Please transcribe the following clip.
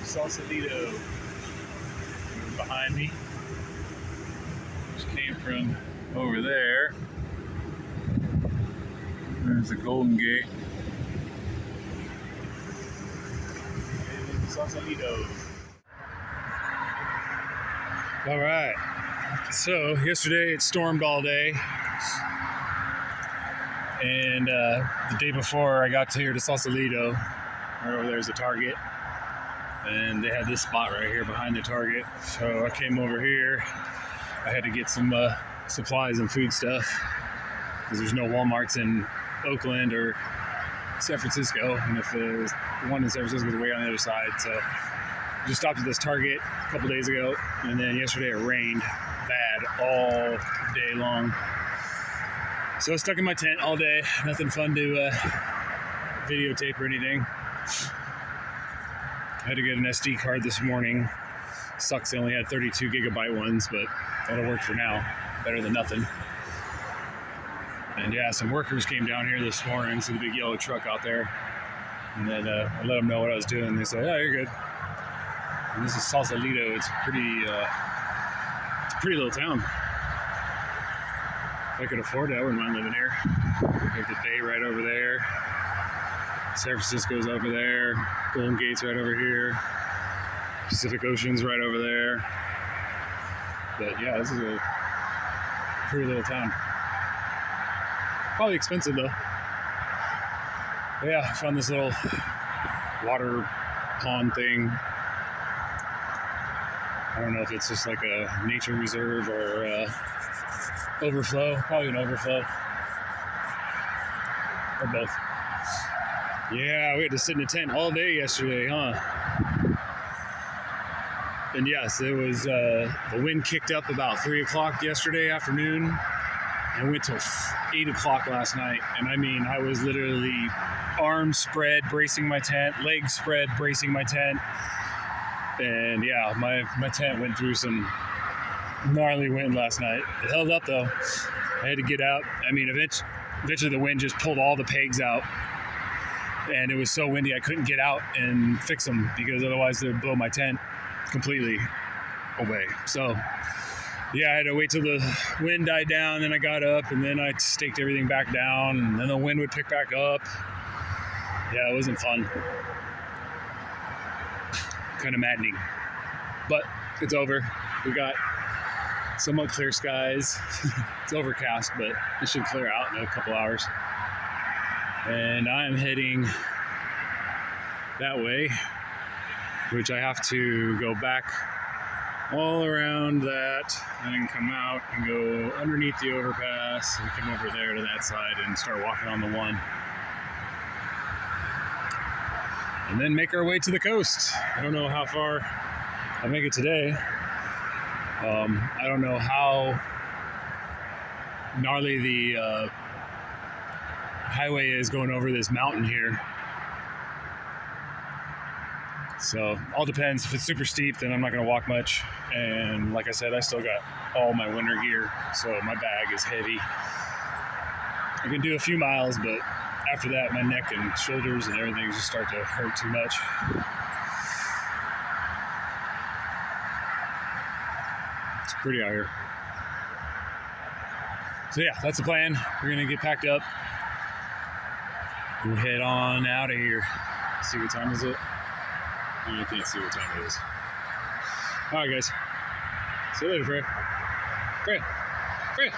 Sausalito behind me. Just came from over there. There's the Golden Gate. And Sausalito. All right. So yesterday it stormed all day, and the day before I got here to Sausalito, right over there's the Target. And they had this spot right here behind the Target. So I came over here. I had to get some supplies and food stuff because there's no Walmarts in Oakland or San Francisco. And if the one in San Francisco is way on the other side. So I just stopped at this Target a couple days ago. And then yesterday it rained bad all day long. So I was stuck in my tent all day. Nothing fun to videotape or anything. I had to get an SD card this morning. Sucks, they only had 32 gigabyte ones, but that'll work for now. Better than nothing. And yeah, some workers came down here this morning, so the big yellow truck out there. And then I let them know what I was doing. They said, "Yeah, you're good." And this is Sausalito. It's a pretty little town. If I could afford it, I wouldn't mind living here. We have the bay right over there. San Francisco's over there. Golden Gate's right over here. Pacific Ocean's right over there. But yeah, this is a pretty little town. Probably expensive though. But yeah, I found this little water pond thing. I don't know if it's just like a nature reserve or overflow. Probably an overflow. Or both. Yeah, we had to sit in a tent all day yesterday, huh? And yes, it was, the wind kicked up about 3 o'clock yesterday afternoon and went till 8 o'clock last night. And I mean, I was literally arms spread, bracing my tent, legs spread, bracing my tent. And yeah, my tent went through some gnarly wind last night. It held up though. I had to get out. I mean, eventually the wind just pulled all the pegs out. And it was so windy I couldn't get out and fix them because otherwise they would blow my tent completely away. So yeah, I had to wait till the wind died down, then I got up and then I staked everything back down and then the wind would pick back up. Yeah, it wasn't fun. Kind of maddening. But it's over. We got somewhat clear skies. It's overcast, but it should clear out in a couple hours. And I'm heading that way, which I have to go back all around that and then come out and go underneath the overpass and come over there to that side and start walking on the one. And then make our way to the coast. I don't know how far I'll make it today. I don't know how gnarly the highway is going over this mountain here. So all depends. If it's super steep, then I'm not going to walk much. And like I said, I still got all my winter gear, so my bag is heavy. I can do a few miles, but after that, my neck and shoulders and everything just start to hurt too much. It's pretty out here. So yeah, that's the plan. We're gonna get packed up. We'll head on out of here. See what time is it? I can't see what time it is. All right, guys. See you later, Ferry. Ferry. Ferry.